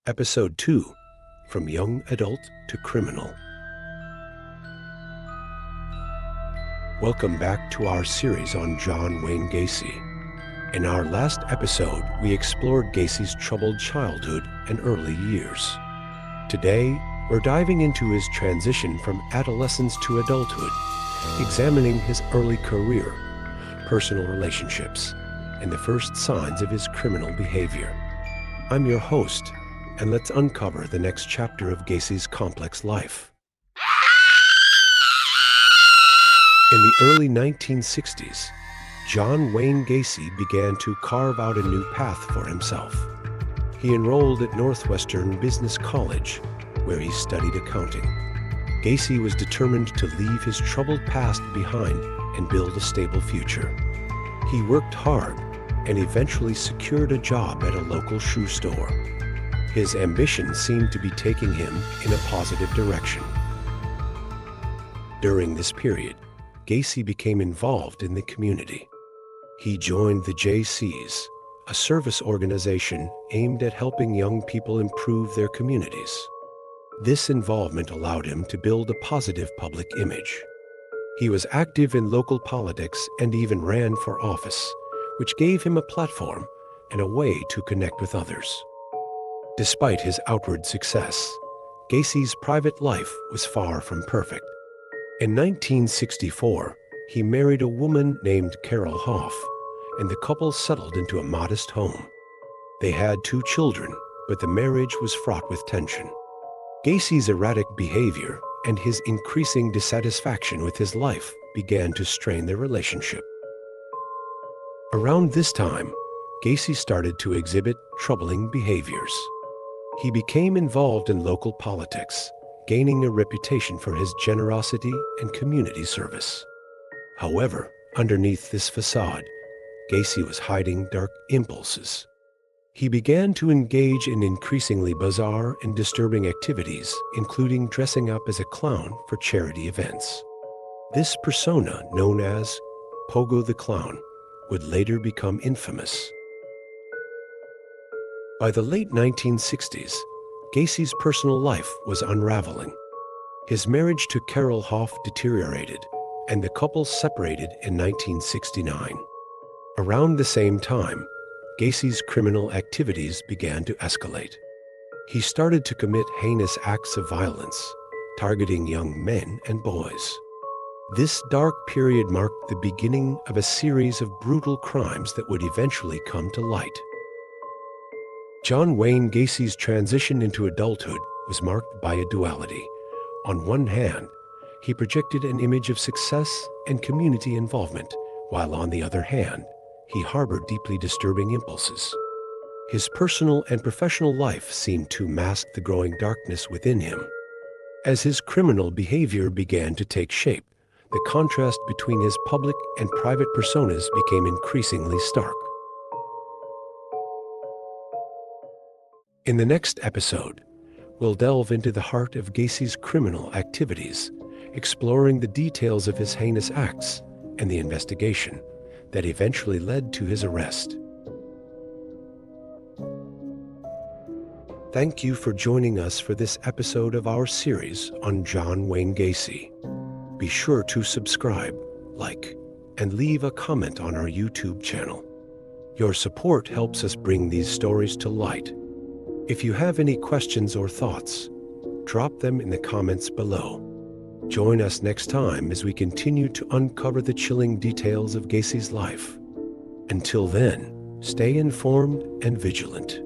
Episode 2, From Young Adult to Criminal. Welcome back to our series on John Wayne Gacy. In our last episode, we explored Gacy's troubled childhood and early years. Today, we're diving into his transition from adolescence to adulthood, examining his early career, personal relationships, and the first signs of his criminal behavior. I'm your host, and let's uncover the next chapter of Gacy's complex life. In the early 1960s, John Wayne Gacy began to carve out a new path for himself. He enrolled at Northwestern Business College, where he studied accounting. Gacy was determined to leave his troubled past behind and build a stable future. He worked hard and eventually secured a job at a local shoe store. His ambition seemed to be taking him in a positive direction. During this period, Gacy became involved in the community. He joined the Jaycees, a service organization aimed at helping young people improve their communities. This involvement allowed him to build a positive public image. He was active in local politics and even ran for office, which gave him a platform and a way to connect with others. Despite his outward success, Gacy's private life was far from perfect. In 1964, he married a woman named Carole Hoff, and the couple settled into a modest home. They had 2 children, but the marriage was fraught with tension. Gacy's erratic behavior and his increasing dissatisfaction with his life began to strain their relationship. Around this time, Gacy started to exhibit troubling behaviors. He became involved in local politics, gaining a reputation for his generosity and community service. However, underneath this facade, Gacy was hiding dark impulses. He began to engage in increasingly bizarre and disturbing activities, including dressing up as a clown for charity events. This persona, known as Pogo the Clown, would later become infamous. By the late 1960s, Gacy's personal life was unraveling. His marriage to Carole Hoff deteriorated, and the couple separated in 1969. Around the same time, Gacy's criminal activities began to escalate. He started to commit heinous acts of violence, targeting young men and boys. This dark period marked the beginning of a series of brutal crimes that would eventually come to light. John Wayne Gacy's transition into adulthood was marked by a duality. On one hand, he projected an image of success and community involvement, while on the other hand, he harbored deeply disturbing impulses. His personal and professional life seemed to mask the growing darkness within him. As his criminal behavior began to take shape, the contrast between his public and private personas became increasingly stark. In the next episode, we'll delve into the heart of Gacy's criminal activities, exploring the details of his heinous acts and the investigation that eventually led to his arrest. Thank you for joining us for this episode of our series on John Wayne Gacy. Be sure to subscribe, like, and leave a comment on our YouTube channel. Your support helps us bring these stories to light. If you have any questions or thoughts, drop them in the comments below. Join us next time as we continue to uncover the chilling details of Gacy's life. Until then, stay informed and vigilant.